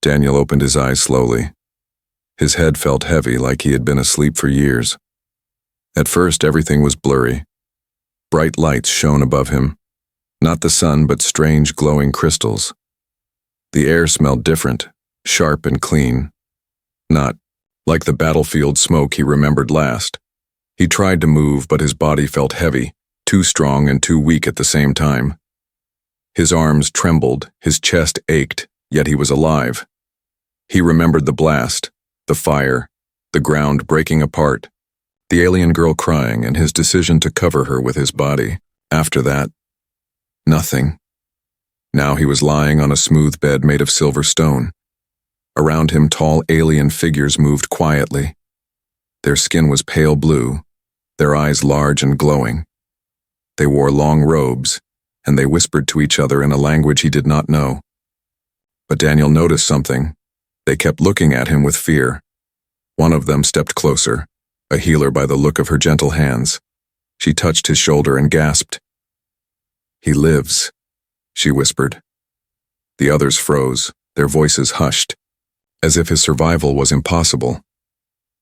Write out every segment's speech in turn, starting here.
Daniel opened his eyes slowly. His head felt heavy, like he had been asleep for years. At first, everything was blurry. Bright lights shone above him. Not the sun, but strange glowing crystals. The air smelled different, sharp and clean. Not like the battlefield smoke he remembered last. He tried to move, but his body felt heavy, too strong and too weak at the same time. His arms trembled, his chest ached, yet he was alive. He remembered the blast, the fire, the ground breaking apart, the alien girl crying, and his decision to cover her with his body. After that, nothing. Now he was lying on a smooth bed made of silver stone. Around him, tall alien figures moved quietly. Their skin was pale blue, their eyes large and glowing. They wore long robes, and they whispered to each other in a language he did not know. But Daniel noticed something. They kept looking at him with fear. One of them stepped closer, a healer by the look of her gentle hands. She touched his shoulder and gasped. "He lives," she whispered. The others froze, their voices hushed, as if his survival was impossible.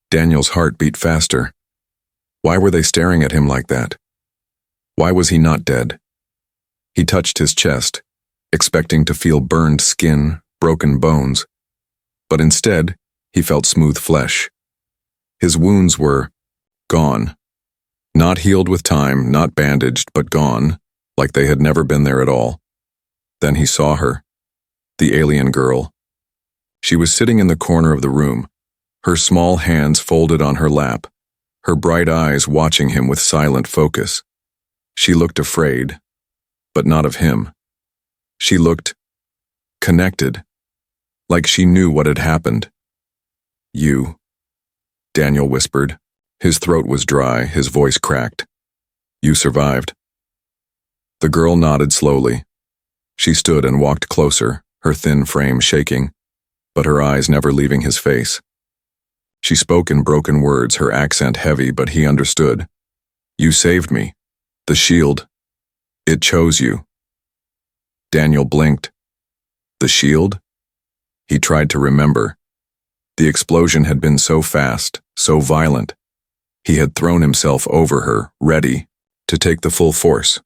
Daniel's heart beat faster. Why were they staring at him like that? Why was he not dead? He touched his chest, expecting to feel burned skin, broken bones. But instead, he felt smooth flesh. His wounds were gone. Not healed with time, not bandaged, but gone, like they had never been there at all. Then he saw her, the alien girl. She was sitting in the corner of the room, her small hands folded on her lap, her bright eyes watching him with silent focus. She looked afraid, but not of him. She looked connected, like she knew what had happened. "You," Daniel whispered. His throat was dry, his voice cracked. "You survived." The girl nodded slowly. She stood and walked closer, her thin frame shaking, but her eyes never leaving his face. She spoke in broken words, her accent heavy, but he understood. "You saved me. The shield. It chose you." Daniel blinked. The shield? He tried to remember. The explosion had been so fast, so violent. He had thrown himself over her, ready to take the full force.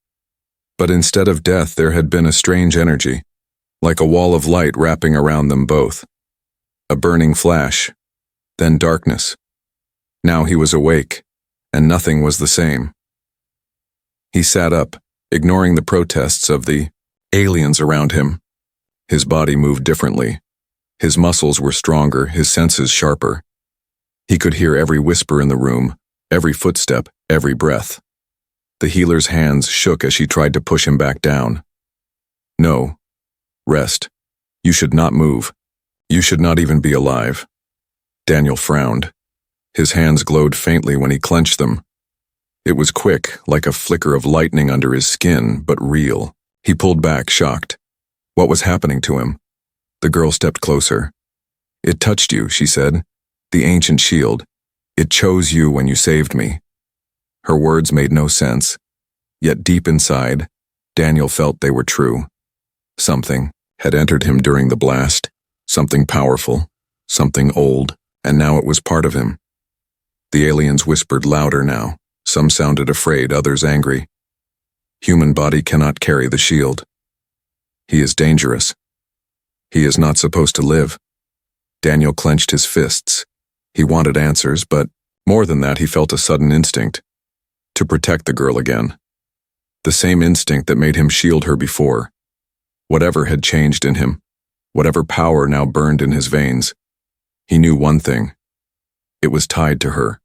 But instead of death, there had been a strange energy, like a wall of light wrapping around them both. A burning flash, then darkness. Now he was awake, and nothing was the same. He sat up, ignoring the protests of the aliens around him. His body moved differently. His muscles were stronger, his senses sharper. He could hear every whisper in the room, every footstep, every breath. The healer's hands shook as she tried to push him back down. "No. Rest. You should not move. You should not even be alive." Daniel frowned. His hands glowed faintly when he clenched them. It was quick, like a flicker of lightning under his skin, but real. He pulled back, shocked. What was happening to him? The girl stepped closer. "It touched you," she said. "The ancient shield. It chose you when you saved me." Her words made no sense, yet deep inside, Daniel felt they were true. Something had entered him during the blast, something powerful, something old, and now it was part of him. The aliens whispered louder now. Some sounded afraid, others angry. "Human body cannot carry the shield. He is dangerous. He is not supposed to live." Daniel clenched his fists. He wanted answers, but more than that, he felt a sudden instinct to protect the girl again. The same instinct that made him shield her before. Whatever had changed in him, whatever power now burned in his veins, he knew one thing. It was tied to her.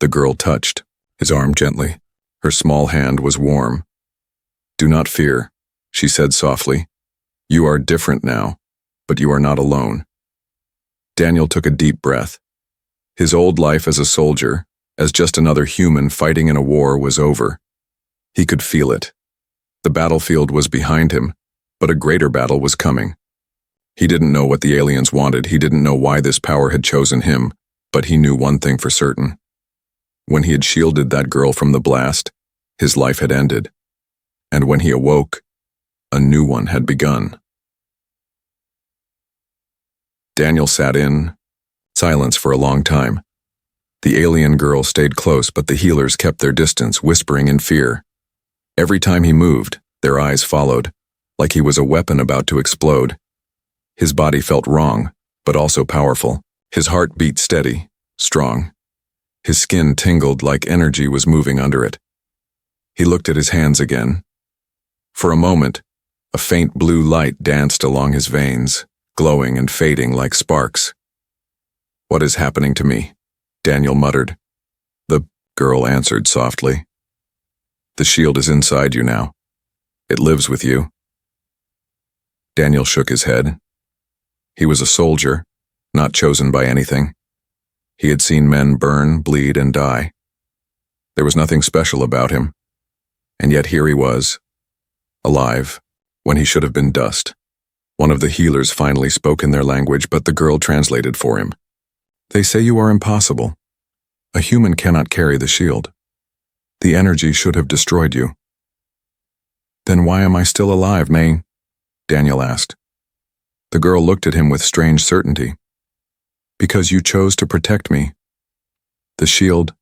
The girl touched his arm gently. Her small hand was warm. "Do not fear," she said softly. "You are different now, but you are not alone." Daniel took a deep breath. His old life as a soldier, as just another human fighting in a war, was over. He could feel it. The battlefield was behind him, but a greater battle was coming. He didn't know what the aliens wanted, he didn't know why this power had chosen him, but he knew one thing for certain. When he had shielded that girl from the blast, his life had ended. And when he awoke, a new one had begun. Daniel sat in silence for a long time. The alien girl stayed close, but the healers kept their distance, whispering in fear. Every time he moved, their eyes followed, like he was a weapon about to explode. His body felt wrong, but also powerful. His heart beat steady, strong. His skin tingled like energy was moving under it. He looked at his hands again. For a moment, a faint blue light danced along his veins, glowing and fading like sparks. "What is happening to me?" Daniel muttered. The girl answered softly. "The shield is inside you now. It lives with you." Daniel shook his head. He was a soldier, not chosen by anything. He had seen men burn, bleed, and die. There was nothing special about him, and yet here he was, alive, when he should have been dust. One of the healers finally spoke in their language, but the girl translated for him. "They say you are impossible. A human cannot carry the shield. The energy should have destroyed you." "Then why am I still alive, May?" Daniel asked. The girl looked at him with strange certainty. "Because you chose to protect me. The shield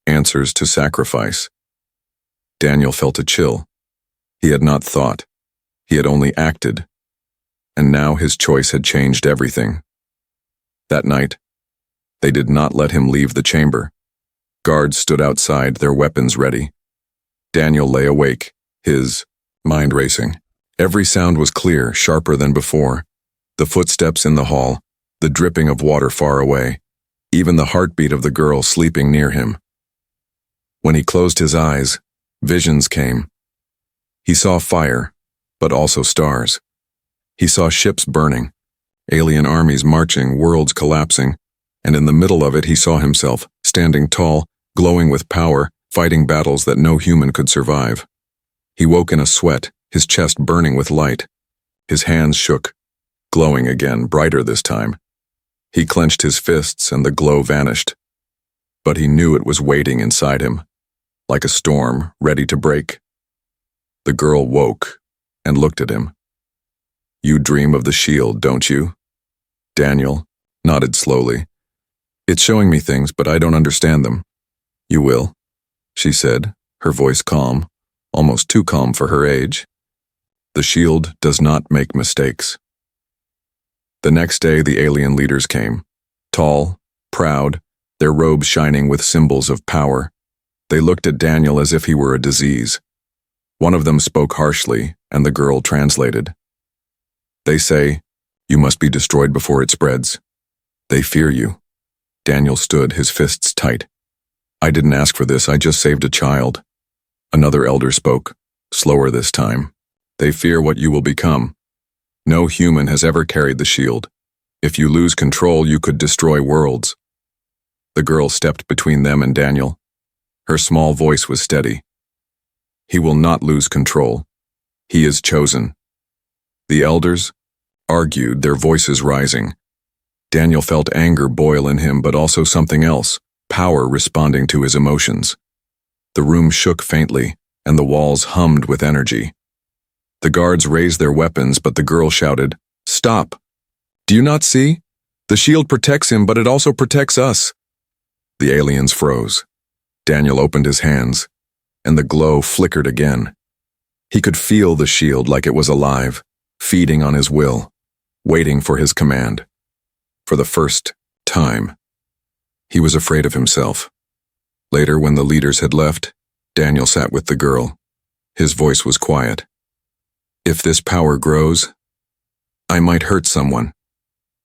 answers to sacrifice." Daniel felt a chill. He had not thought. He had only acted. And now his choice had changed everything. That night, they did not let him leave the chamber. Guards stood outside, their weapons ready. Daniel lay awake, his mind racing. Every sound was clear, sharper than before. The footsteps in the hall, the dripping of water far away, even the heartbeat of the girl sleeping near him. When he closed his eyes, visions came. He saw fire, but also stars. He saw ships burning, alien armies marching, worlds collapsing, and in the middle of it he saw himself, standing tall, glowing with power, fighting battles that no human could survive. He woke in a sweat, his chest burning with light. His hands shook, glowing again, brighter this time. He clenched his fists and the glow vanished. But he knew it was waiting inside him, like a storm ready to break. The girl woke and looked at him. "You dream of the shield, don't you?" Daniel nodded slowly. "It's showing me things, but I don't understand them." "You will," she said, her voice calm, almost too calm for her age. "The shield does not make mistakes." The next day the alien leaders came, tall, proud, their robes shining with symbols of power. They looked at Daniel as if he were a disease. One of them spoke harshly, and the girl translated. "They say, you must be destroyed before it spreads. They fear you." Daniel stood, his fists tight. "I didn't ask for this, I just saved a child." Another elder spoke, slower this time. "They fear what you will become. No human has ever carried the shield. If you lose control, you could destroy worlds." The girl stepped between them and Daniel. Her small voice was steady. "He will not lose control. He is chosen." The elders argued, their voices rising. Daniel felt anger boil in him, but also something else, power responding to his emotions. The room shook faintly, and the walls hummed with energy. The guards raised their weapons, but the girl shouted, "Stop! Do you not see? The shield protects him, but it also protects us." The aliens froze. Daniel opened his hands, and the glow flickered again. He could feel the shield like it was alive, feeding on his will, waiting for his command. For the first time, he was afraid of himself. Later, when the leaders had left, Daniel sat with the girl. His voice was quiet. "If this power grows, I might hurt someone.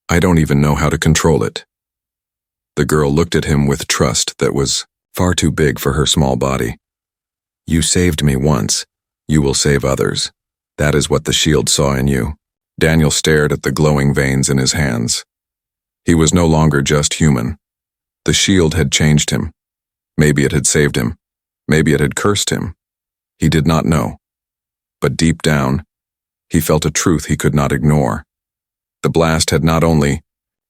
I don't even know how to control it." The girl looked at him with trust that was far too big for her small body. "You saved me once. You will save others. That is what the shield saw in you." Daniel stared at the glowing veins in his hands. He was no longer just human. The shield had changed him. Maybe it had saved him. Maybe it had cursed him. He did not know. But deep down, he felt a truth he could not ignore. The blast had not only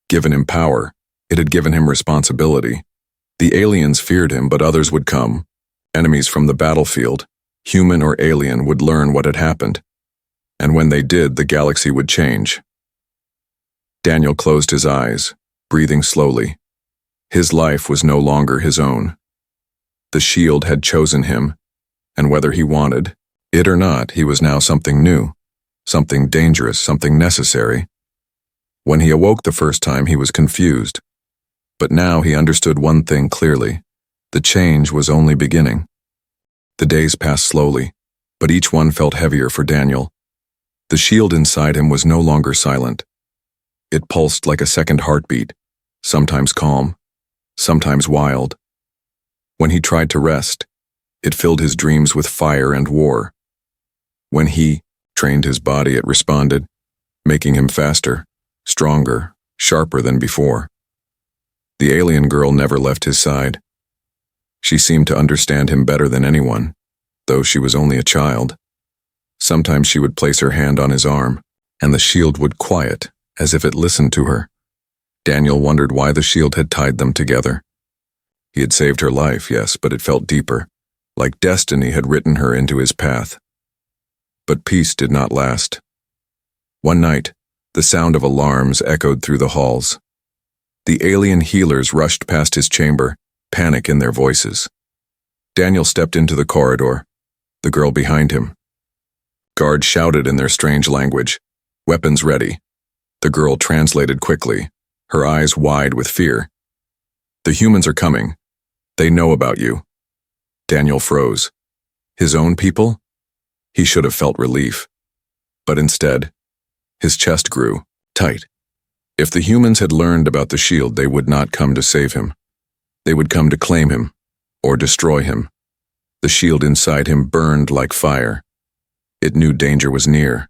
given him power, it had given him responsibility. The aliens feared him, but others would come. Enemies from the battlefield, human or alien, would learn what had happened. And when they did, the galaxy would change. Daniel closed his eyes, breathing slowly. His life was no longer his own. The shield had chosen him, and whether he wanted it or not, he was now something new, something dangerous, something necessary. When he awoke the first time, he was confused. But now he understood one thing clearly. The change was only beginning. The days passed slowly, but each one felt heavier for Daniel. The shield inside him was no longer silent. It pulsed like a second heartbeat, sometimes calm, sometimes wild. When he tried to rest, it filled his dreams with fire and war. When he trained his body, it responded, making him faster, stronger, sharper than before. The alien girl never left his side. She seemed to understand him better than anyone, though she was only a child. Sometimes she would place her hand on his arm, and the shield would quiet, as if it listened to her. Daniel wondered why the shield had tied them together. He had saved her life, yes, but it felt deeper, like destiny had written her into his path. But peace did not last. One night, the sound of alarms echoed through the halls. The alien healers rushed past his chamber, panic in their voices. Daniel stepped into the corridor, the girl behind him. Guards shouted in their strange language, weapons ready. The girl translated quickly, her eyes wide with fear. The humans are coming. They know about you. Daniel froze. His own people? He should have felt relief. But instead, his chest grew tight. If the humans had learned about the shield, they would not come to save him. They would come to claim him, or destroy him. The shield inside him burned like fire. It knew danger was near.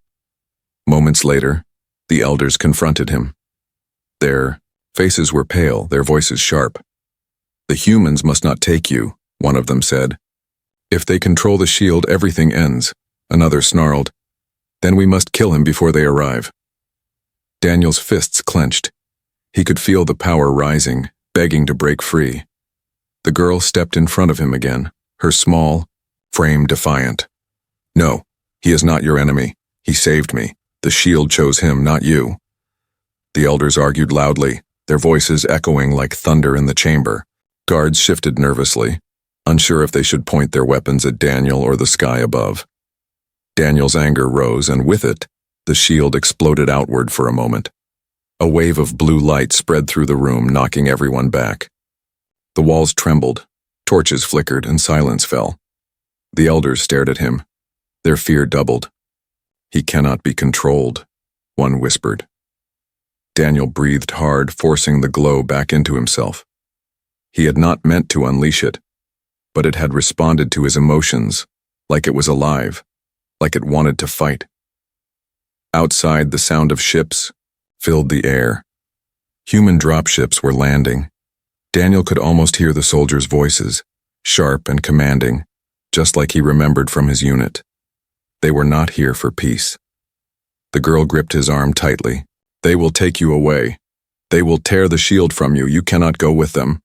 Moments later, the elders confronted him. Their faces were pale, their voices sharp. "The humans must not take you," one of them said. "If they control the shield, everything ends," another snarled. "Then we must kill him before they arrive." Daniel's fists clenched. He could feel the power rising, begging to break free. The girl stepped in front of him again, her small frame defiant. "No, he is not your enemy. He saved me. The shield chose him, not you." The elders argued loudly, their voices echoing like thunder in the chamber. Guards shifted nervously, unsure if they should point their weapons at Daniel or the sky above. Daniel's anger rose, and with it, the shield exploded outward for a moment. A wave of blue light spread through the room, knocking everyone back. The walls trembled, torches flickered, and silence fell. The elders stared at him. Their fear doubled. "He cannot be controlled," one whispered. Daniel breathed hard, forcing the glow back into himself. He had not meant to unleash it, but it had responded to his emotions, like it was alive, like it wanted to fight. Outside, the sound of ships filled the air. Human dropships were landing. Daniel could almost hear the soldiers' voices, sharp and commanding, just like he remembered from his unit. They were not here for peace. The girl gripped his arm tightly. "They will take you away. They will tear the shield from you. You cannot go with them."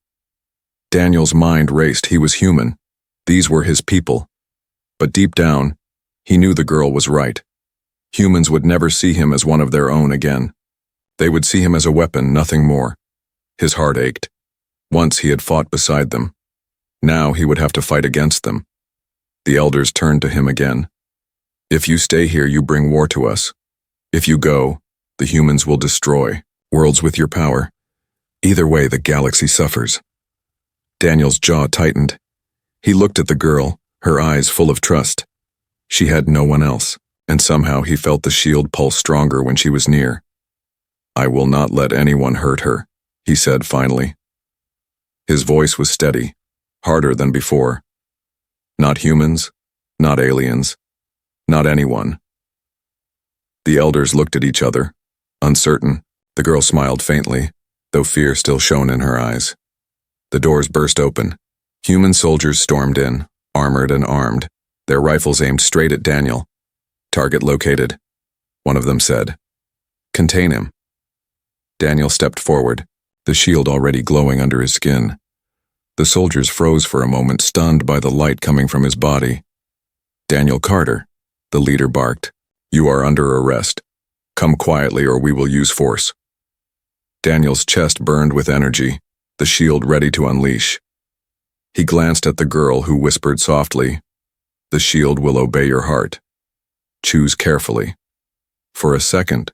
Daniel's mind raced. He was human. These were his people. But deep down, he knew the girl was right. Humans would never see him as one of their own again. They would see him as a weapon, nothing more. His heart ached. Once he had fought beside them. Now he would have to fight against them. The elders turned to him again. "If you stay here, you bring war to us. If you go, the humans will destroy worlds with your power. Either way, the galaxy suffers." Daniel's jaw tightened. He looked at the girl, her eyes full of trust. She had no one else, and somehow he felt the shield pulse stronger when she was near. "I will not let anyone hurt her," he said finally. His voice was steady, harder than before. "Not humans, not aliens, not anyone." The elders looked at each other, uncertain. The girl smiled faintly, though fear still shone in her eyes. The doors burst open. Human soldiers stormed in, armored and armed, their rifles aimed straight at Daniel. "Target located," one of them said. "Contain him." Daniel stepped forward, the shield already glowing under his skin. The soldiers froze for a moment, stunned by the light coming from his body. "Daniel Carter," the leader barked, "you are under arrest. Come quietly or we will use force." Daniel's chest burned with energy, the shield ready to unleash. He glanced at the girl who whispered softly, "The shield will obey your heart. Choose carefully." For a second,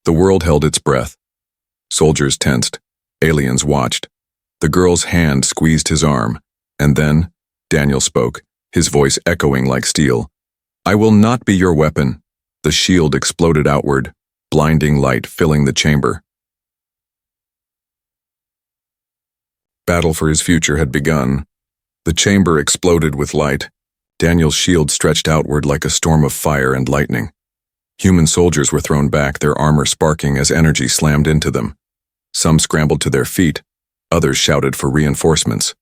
the world held its breath. Soldiers tensed. Aliens watched. The girl's hand squeezed his arm, and then Daniel spoke, his voice echoing like steel. "I will not be your weapon." The shield exploded outward, blinding light filling the chamber. Battle for his future had begun. The chamber exploded with light. Daniel's shield stretched outward like a storm of fire and lightning. Human soldiers were thrown back, their armor sparking as energy slammed into them. Some scrambled to their feet, others shouted for reinforcements.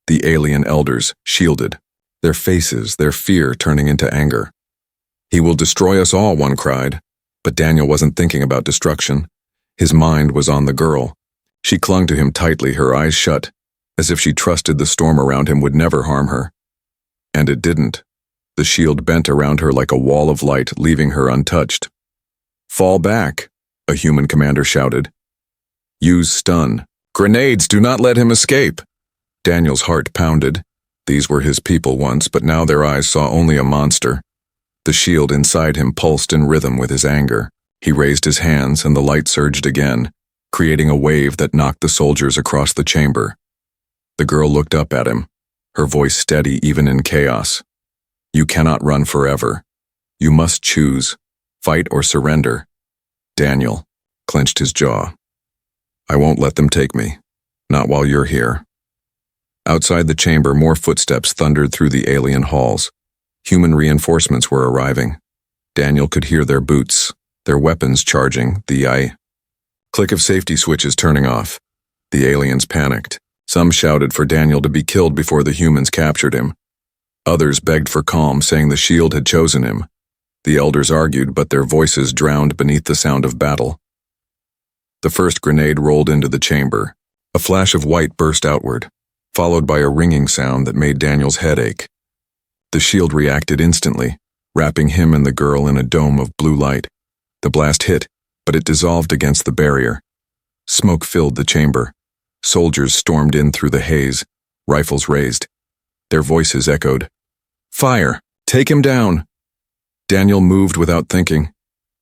The alien elders shielded, their faces, their fear turning into anger. "He will destroy us all," one cried. But Daniel wasn't thinking about destruction. His mind was on the girl. She clung to him tightly, her eyes shut, as if she trusted the storm around him would never harm her. And it didn't. The shield bent around her like a wall of light, leaving her untouched. "Fall back," a human commander shouted. "Use stun. Grenades, do not let him escape." Daniel's heart pounded. These were his people once, but now their eyes saw only a monster. The shield inside him pulsed in rhythm with his anger. He raised his hands and the light surged again, creating a wave that knocked the soldiers across the chamber. The girl looked up at him, her voice steady even in chaos. "You cannot run forever. You must choose, fight or surrender." Daniel clenched his jaw. "I won't let them take me. Not while you're here." Outside the chamber, more footsteps thundered through the alien halls. Human reinforcements were arriving. Daniel could hear their boots, their weapons charging, the click of safety switches turning off. The aliens panicked. Some shouted for Daniel to be killed before the humans captured him. Others begged for calm, saying the shield had chosen him. The elders argued, but their voices drowned beneath the sound of battle. The first grenade rolled into the chamber. A flash of white burst outward, followed by a ringing sound that made Daniel's head ache. The shield reacted instantly, wrapping him and the girl in a dome of blue light. The blast hit, but it dissolved against the barrier. Smoke filled the chamber. Soldiers stormed in through the haze, rifles raised. Their voices echoed. "Fire! Take him down!" Daniel moved without thinking.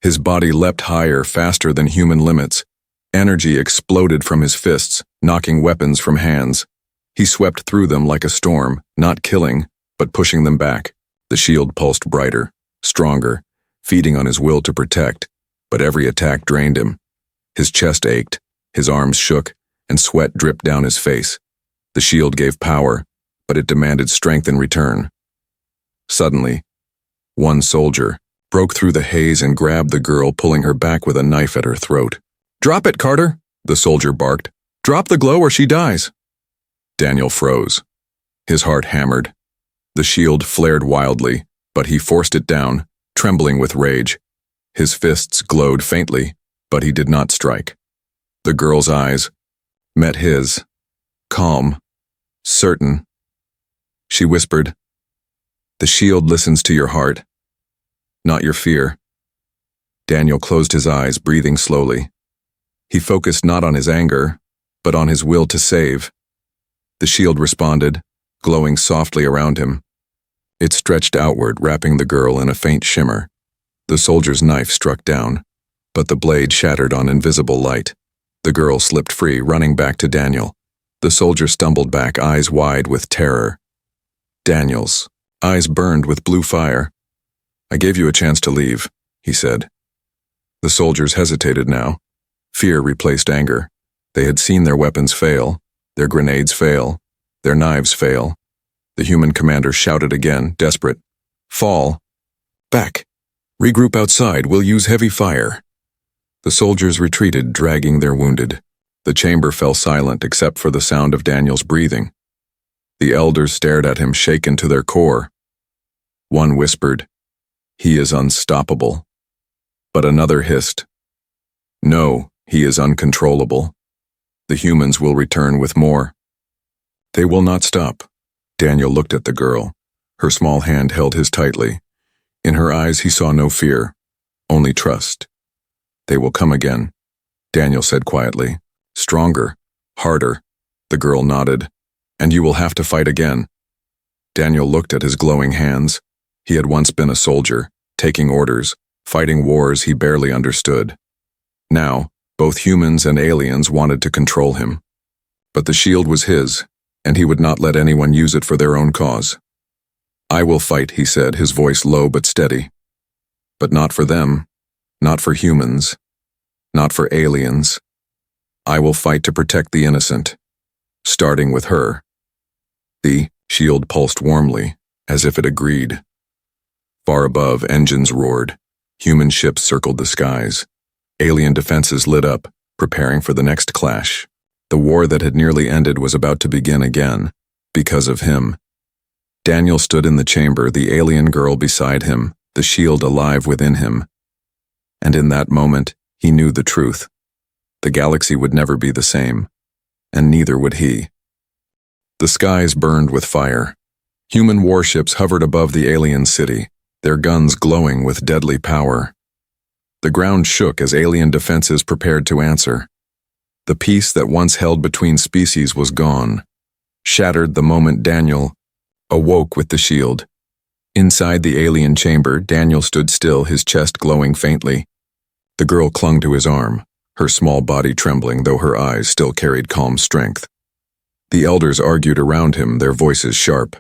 His body leapt higher, faster than human limits. Energy exploded from his fists, knocking weapons from hands. He swept through them like a storm, not killing, but pushing them back. The shield pulsed brighter, stronger, feeding on his will to protect, but every attack drained him. His chest ached, his arms shook, and sweat dripped down his face. The shield gave power, but it demanded strength in return. Suddenly, one soldier broke through the haze and grabbed the girl, pulling her back with a knife at her throat. "Drop it, Carter," the soldier barked. "Drop the glow or she dies." Daniel froze. His heart hammered. The shield flared wildly, but he forced it down, trembling with rage. His fists glowed faintly, but he did not strike. The girl's eyes met his, calm, certain. She whispered, "The shield listens to your heart, not your fear." Daniel closed his eyes, breathing slowly. He focused not on his anger, but on his will to save. The shield responded, glowing softly around him. It stretched outward, wrapping the girl in a faint shimmer. The soldier's knife struck down, but the blade shattered on invisible light. The girl slipped free, running back to Daniel. The soldier stumbled back, eyes wide with terror. Daniel's eyes burned with blue fire. "I gave you a chance to leave," he said. The soldiers hesitated now. Fear replaced anger. They had seen their weapons fail, their grenades fail, their knives fail. The human commander shouted again, desperate. "Fall. Back. Regroup outside. We'll use heavy fire." The soldiers retreated, dragging their wounded. The chamber fell silent except for the sound of Daniel's breathing. The elders stared at him, shaken to their core. One whispered, "He is unstoppable." But another hissed, "No, he is uncontrollable. The humans will return with more." "They will not stop." Daniel looked at the girl. Her small hand held his tightly. In her eyes he saw no fear, only trust. "They will come again. Daniel said quietly. Stronger, harder. The girl nodded. And you will have to fight again. Daniel looked at his glowing hands. He had once been a soldier, taking orders, fighting wars he barely understood. Now, both humans and aliens wanted to control him. But the shield was his, and he would not let anyone use it for their own cause. I will fight, he said, his voice low but steady. But not for them, not for humans, not for aliens. I will fight to protect the innocent, starting with her. The shield pulsed warmly, as if it agreed. Far above, engines roared. Human ships circled the skies. Alien defenses lit up, preparing for the next clash. The war that had nearly ended was about to begin again, because of him. Daniel stood in the chamber, the alien girl beside him, the shield alive within him. And in that moment, he knew the truth. The galaxy would never be the same, and neither would he. The skies burned with fire. Human warships hovered above the alien city, their guns glowing with deadly power. The ground shook as alien defenses prepared to answer. The peace that once held between species was gone, shattered the moment Daniel awoke with the shield. Inside the alien chamber, Daniel stood still, his chest glowing faintly. The girl clung to his arm, her small body trembling, though her eyes still carried calm strength. The elders argued around him, their voices sharp.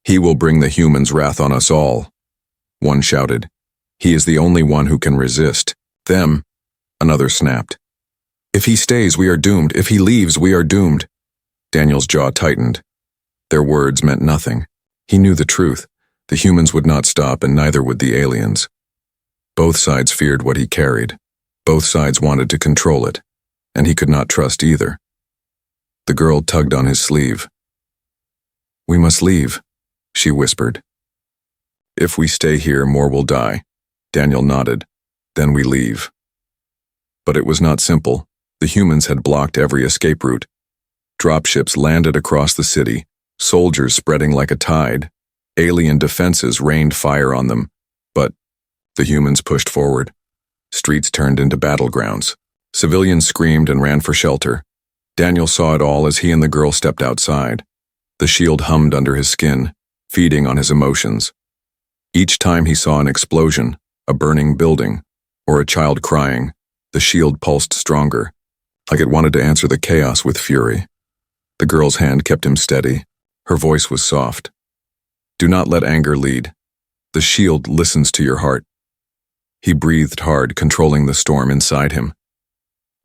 He will bring the humans' wrath on us all. One shouted. He is the only one who can resist them. Another snapped. If he stays, we are doomed. If he leaves, we are doomed. Daniel's jaw tightened. Their words meant nothing. He knew the truth. The humans would not stop, and neither would the aliens. Both sides feared what he carried. Both sides wanted to control it, and he could not trust either. The girl tugged on his sleeve. We must leave, she whispered. If we stay here, more will die. Daniel nodded. Then we leave. But it was not simple. The humans had blocked every escape route. Dropships landed across the city, soldiers spreading like a tide. Alien defenses rained fire on them. But the humans pushed forward. Streets turned into battlegrounds. Civilians screamed and ran for shelter. Daniel saw it all as he and the girl stepped outside. The shield hummed under his skin, feeding on his emotions. Each time he saw an explosion, a burning building, or a child crying, the shield pulsed stronger, like it wanted to answer the chaos with fury. The girl's hand kept him steady. Her voice was soft. Do not let anger lead. The shield listens to your heart. He breathed hard, controlling the storm inside him.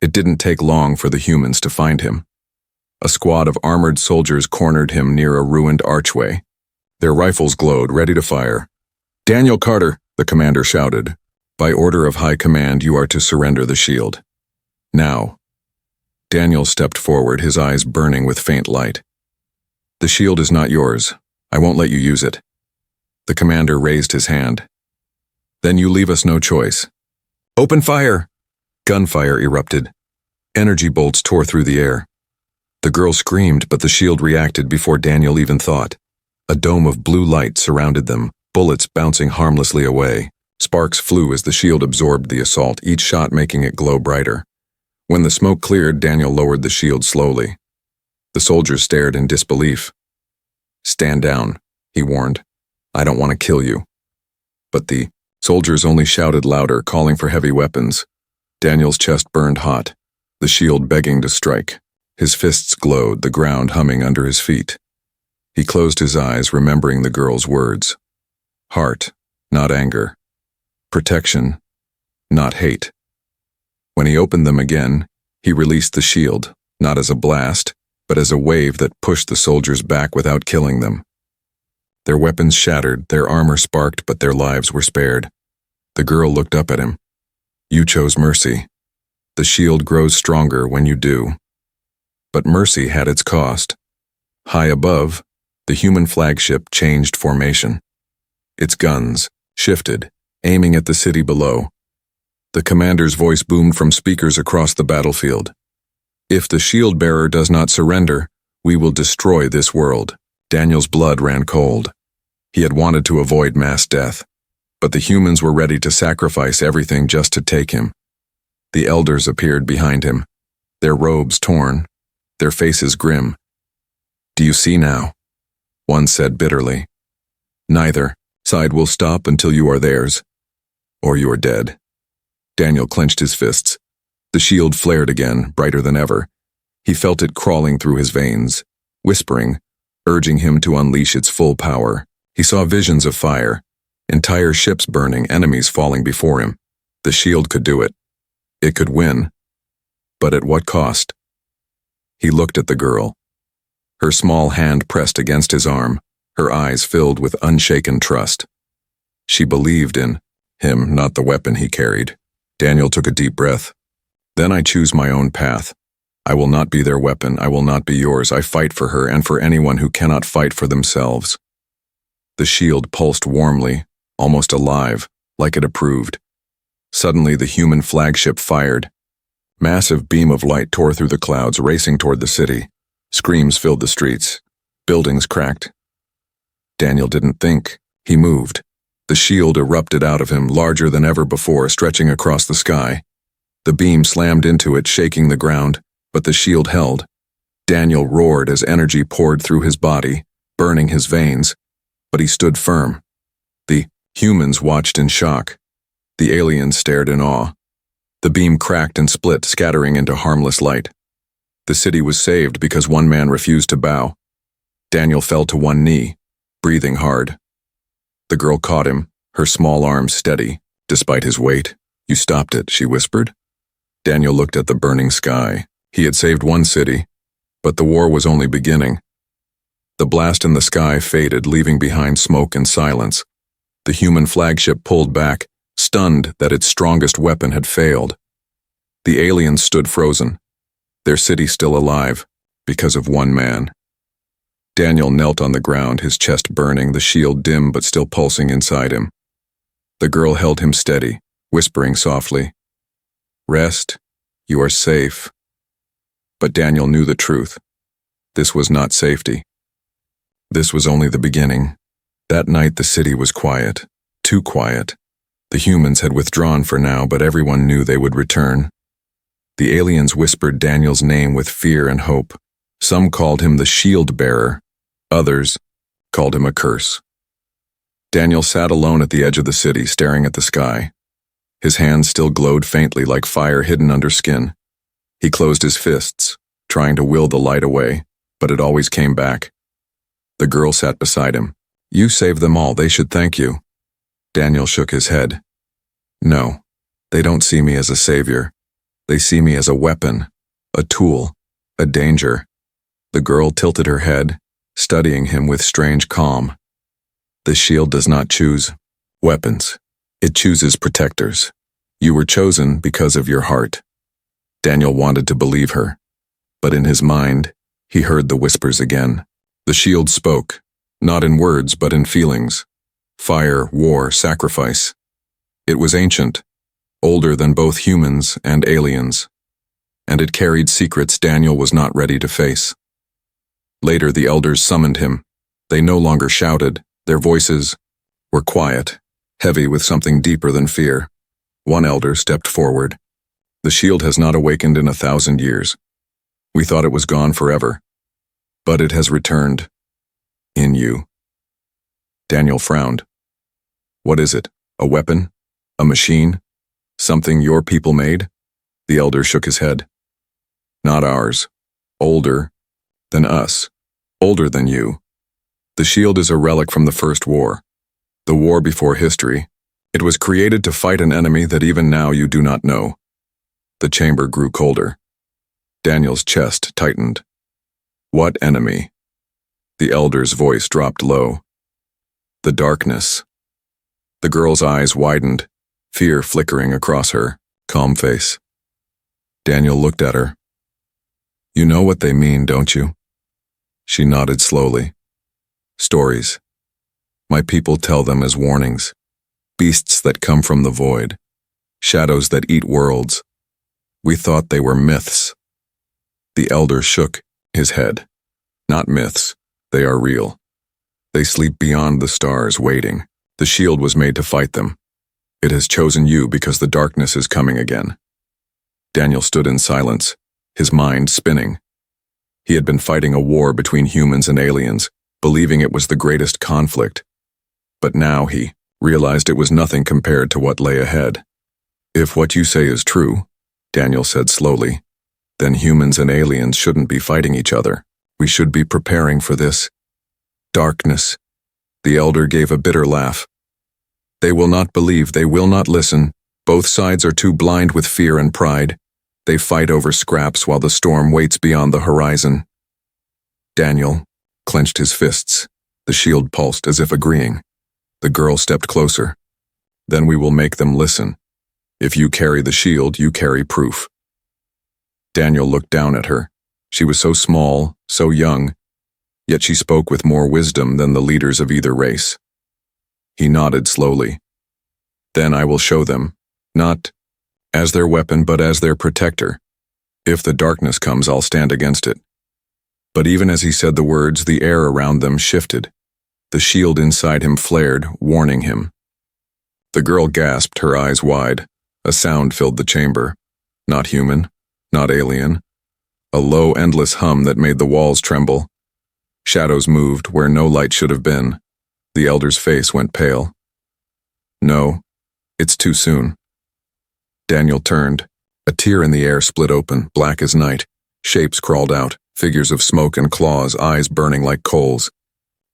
It didn't take long for the humans to find him. A squad of armored soldiers cornered him near a ruined archway. Their rifles glowed, ready to fire. Daniel Carter, the commander shouted. By order of High Command, you are to surrender the shield. Now. Daniel stepped forward, his eyes burning with faint light. The shield is not yours. I won't let you use it. The commander raised his hand. Then you leave us no choice. Open fire! Gunfire erupted. Energy bolts tore through the air. The girl screamed, but the shield reacted before Daniel even thought. A dome of blue light surrounded them, bullets bouncing harmlessly away. Sparks flew as the shield absorbed the assault, each shot making it glow brighter. When the smoke cleared, Daniel lowered the shield slowly. The soldiers stared in disbelief. Stand down, he warned. I don't want to kill you. But the soldiers only shouted louder, calling for heavy weapons. Daniel's chest burned hot, the shield begging to strike. His fists glowed, the ground humming under his feet. He closed his eyes, remembering the girl's words. Heart, not anger. Protection, not hate. When he opened them again, he released the shield, not as a blast, but as a wave that pushed the soldiers back without killing them. Their weapons shattered, their armor sparked, but their lives were spared. The girl looked up at him. You chose mercy. The shield grows stronger when you do. But mercy had its cost. High above, the human flagship changed formation. Its guns shifted, aiming at the city below. The commander's voice boomed from speakers across the battlefield. If the shield bearer does not surrender, we will destroy this world. Daniel's blood ran cold. He had wanted to avoid mass death, but the humans were ready to sacrifice everything just to take him. The elders appeared behind him, their robes torn, their faces grim. "Do you see now?" one said bitterly. "Neither side will stop until you are theirs, or you are dead." Daniel clenched his fists. The shield flared again, brighter than ever. He felt it crawling through his veins, whispering, urging him to unleash its full power. He saw visions of fire, entire ships burning, enemies falling before him. The shield could do it. It could win. But at what cost? He looked at the girl. Her small hand pressed against his arm, her eyes filled with unshaken trust. She believed in him, not the weapon he carried. Daniel took a deep breath. "Then I choose my own path. I will not be their weapon. I will not be yours. I fight for her and for anyone who cannot fight for themselves." The shield pulsed warmly, almost alive, like it approved. Suddenly the human flagship fired. Massive beam of light tore through the clouds, racing toward the city. Screams filled the streets. Buildings cracked. Daniel didn't think. He moved. The shield erupted out of him, larger than ever before, stretching across the sky. The beam slammed into it, shaking the ground, but the shield held. Daniel roared as energy poured through his body, burning his veins, but he stood firm. The humans watched in shock. The aliens stared in awe. The beam cracked and split, scattering into harmless light. The city was saved because one man refused to bow. Daniel fell to one knee, breathing hard. The girl caught him, her small arms steady, despite his weight. "You stopped it," she whispered. Daniel looked at the burning sky. He had saved one city, but the war was only beginning. The blast in the sky faded, leaving behind smoke and silence. The human flagship pulled back, stunned that its strongest weapon had failed. The aliens stood frozen, their city still alive, because of one man. Daniel knelt on the ground, his chest burning, the shield dim but still pulsing inside him. The girl held him steady, whispering softly, "Rest, you are safe." But Daniel knew the truth. This was not safety. This was only the beginning. That night the city was quiet, too quiet. The humans had withdrawn for now, but everyone knew they would return. The aliens whispered Daniel's name with fear and hope. Some called him the shield bearer. Others called him a curse. Daniel sat alone at the edge of the city, staring at the sky. His hands still glowed faintly like fire hidden under skin. He closed his fists, trying to will the light away, but it always came back. The girl sat beside him. "You saved them all. They should thank you." Daniel shook his head. "No, they don't see me as a savior. They see me as a weapon, a tool, a danger." The girl tilted her head, studying him with strange calm. "The shield does not choose weapons. It chooses protectors. You were chosen because of your heart." Daniel wanted to believe her, but in his mind, he heard the whispers again. The shield spoke, not in words but in feelings. Fire, war, sacrifice. It was ancient, older than both humans and aliens, and it carried secrets Daniel was not ready to face. Later, the elders summoned him. They no longer shouted. Their voices were quiet, heavy with something deeper than fear. One elder stepped forward. "The shield has not awakened in 1,000 years. We thought it was gone forever, but it has returned. In you." Daniel frowned. "What is it? A weapon? A machine? Something your people made?" The elder shook his head. "Not ours. Older than us. Older than you. The shield is a relic from the First War. The war before history. It was created to fight an enemy that even now you do not know." The chamber grew colder. Daniel's chest tightened. "What enemy?" The elder's voice dropped low. "The darkness." The girl's eyes widened, fear flickering across her calm face. Daniel looked at her. "You know what they mean, don't you?" She nodded slowly. "Stories. My people tell them as warnings. Beasts that come from the void. Shadows that eat worlds. We thought they were myths." The elder shook his head. "Not myths. They are real. They sleep beyond the stars, waiting. The shield was made to fight them. It has chosen you because the darkness is coming again." Daniel stood in silence, his mind spinning. He had been fighting a war between humans and aliens, believing it was the greatest conflict. But now he realized it was nothing compared to what lay ahead. If what you say is true, Daniel said slowly, then humans and aliens shouldn't be fighting each other. We should be preparing for this. Darkness. The elder gave a bitter laugh. They will not believe, they will not listen. Both sides are too blind with fear and pride. They fight over scraps while the storm waits beyond the horizon. Daniel clenched his fists. The shield pulsed as if agreeing. The girl stepped closer. Then we will make them listen. If you carry the shield, you carry proof. Daniel looked down at her. She was so small, so young, yet she spoke with more wisdom than the leaders of either race. He nodded slowly. Then I will show them, not as their weapon but as their protector. If the darkness comes, I'll stand against it. But even as he said the words, the air around them shifted. The shield inside him flared, warning him. The girl gasped, her eyes wide. A sound filled the chamber. Not human, not alien. A low, endless hum that made the walls tremble. Shadows moved where no light should have been. The elder's face went pale. No, it's too soon. Daniel turned. A tear in the air split open, black as night. Shapes crawled out, figures of smoke and claws, eyes burning like coals.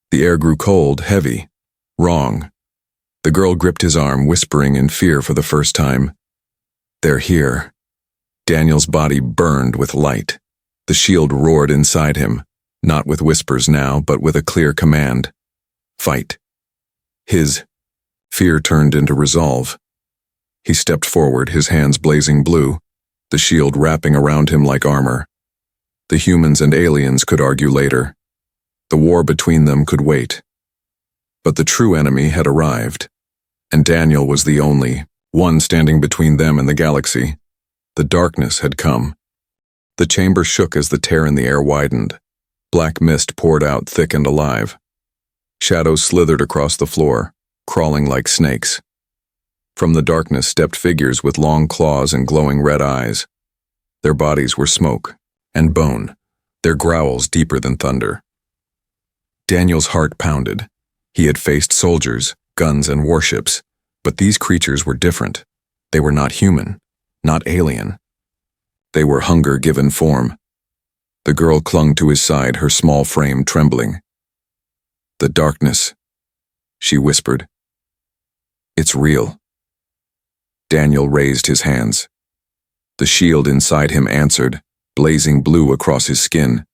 The air grew cold, heavy. Wrong. The girl gripped his arm, whispering in fear for the first time. They're here. Daniel's body burned with light. The shield roared inside him, not with whispers now, but with a clear command. Fight. His fear turned into resolve. He stepped forward, his hands blazing blue, the shield wrapping around him like armor. The humans and aliens could argue later. The war between them could wait. But the true enemy had arrived, and Daniel was the only one standing between them and the galaxy. The darkness had come. The chamber shook as the tear in the air widened. Black mist poured out thick and alive. Shadows slithered across the floor, crawling like snakes. From the darkness stepped figures with long claws and glowing red eyes. Their bodies were smoke and bone, their growls deeper than thunder. Daniel's heart pounded. He had faced soldiers, guns, and warships, but these creatures were different. They were not human, not alien. They were hunger given form. The girl clung to his side, her small frame trembling. The darkness, she whispered. It's real. Daniel raised his hands. The shield inside him answered, blazing blue across his skin.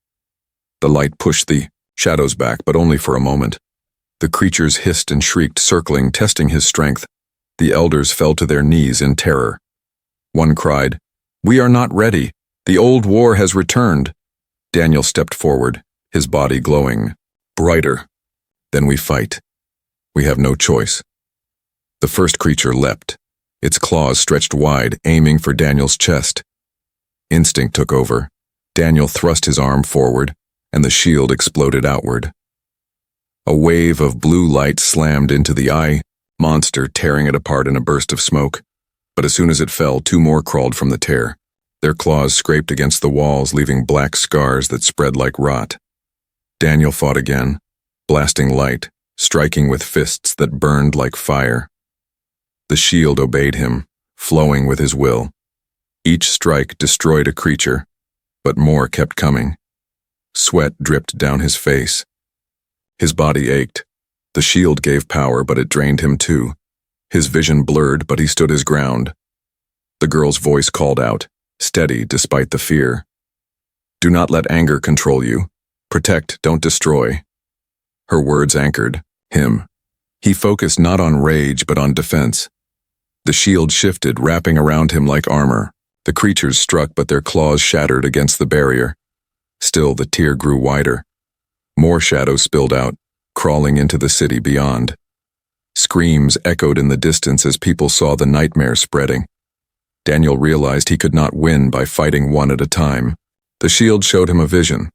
The light pushed the shadows back, but only for a moment. The creatures hissed and shrieked, circling, testing his strength. The elders fell to their knees in terror. One cried, "We are not ready. The old war has returned." Daniel stepped forward, his body glowing brighter. Then we fight. We have no choice. The first creature leapt, its claws stretched wide, aiming for Daniel's chest. Instinct took over. Daniel thrust his arm forward, and the shield exploded outward. A wave of blue light slammed into the eye monster, tearing it apart in a burst of smoke. But as soon as it fell, two more crawled from the tear. Their claws scraped against the walls, leaving black scars that spread like rot. Daniel fought again, blasting light, striking with fists that burned like fire. The shield obeyed him, flowing with his will. Each strike destroyed a creature, but more kept coming. Sweat dripped down his face. His body ached. The shield gave power, but it drained him too. His vision blurred, but he stood his ground. The girl's voice called out, steady despite the fear. Do not let anger control you. Protect, don't destroy. Her words anchored him. He focused not on rage, but on defense. The shield shifted, wrapping around him like armor. The creatures struck, but their claws shattered against the barrier. Still, the tear grew wider. More shadows spilled out, crawling into the city beyond. Screams echoed in the distance as people saw the nightmare spreading. Daniel realized he could not win by fighting one at a time. The shield showed him a vision,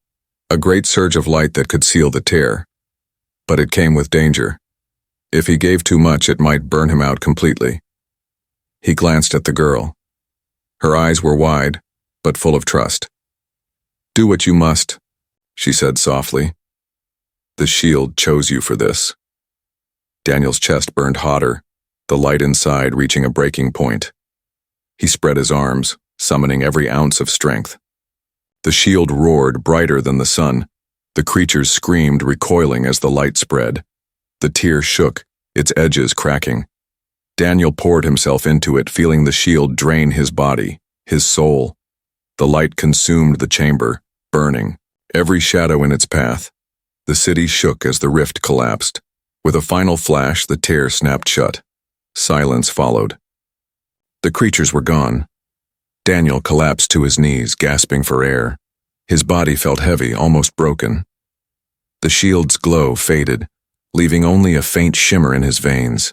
a great surge of light that could seal the tear. But it came with danger. If he gave too much, it might burn him out completely. He glanced at the girl. Her eyes were wide, but full of trust. "Do what you must," she said softly. "The shield chose you for this." Daniel's chest burned hotter, the light inside reaching a breaking point. He spread his arms, summoning every ounce of strength. The shield roared brighter than the sun. The creatures screamed, recoiling as the light spread. The tear shook, its edges cracking. Daniel poured himself into it, feeling the shield drain his body, his soul. The light consumed the chamber, burning, every shadow in its path. The city shook as the rift collapsed. With a final flash, the tear snapped shut. Silence followed. The creatures were gone. Daniel collapsed to his knees, gasping for air. His body felt heavy, almost broken. The shield's glow faded, leaving only a faint shimmer in his veins.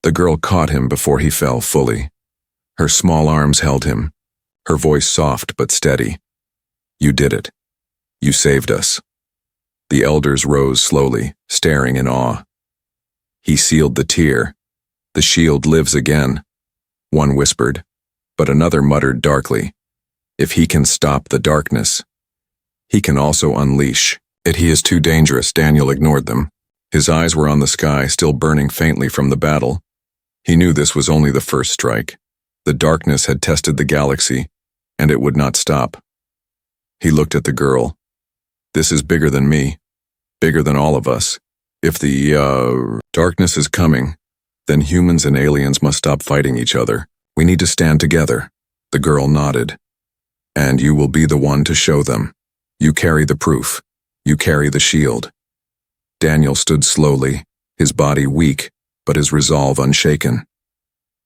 The girl caught him before he fell fully. Her small arms held him, her voice soft but steady. "You did it. You saved us." The elders rose slowly, staring in awe. "He sealed the tear. The shield lives again," one whispered, but another muttered darkly. "If he can stop the darkness, he can also unleash it. He is too dangerous." Daniel ignored them. His eyes were on the sky, still burning faintly from the battle. He knew this was only the first strike. The darkness had tested the galaxy, and it would not stop. He looked at the girl. "This is bigger than me, bigger than all of us. If the darkness is coming, then humans and aliens must stop fighting each other. We need to stand together." The girl nodded. "And you will be the one to show them. You carry the proof. You carry the shield." Daniel stood slowly, his body weak, but his resolve unshaken.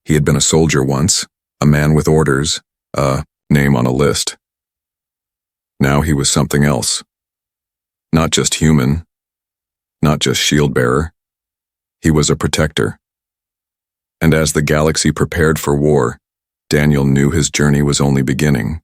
He had been a soldier once, a man with orders, a name on a list. Now he was something else. Not just human, not just shield-bearer. He was a protector. And as the galaxy prepared for war, Daniel knew his journey was only beginning.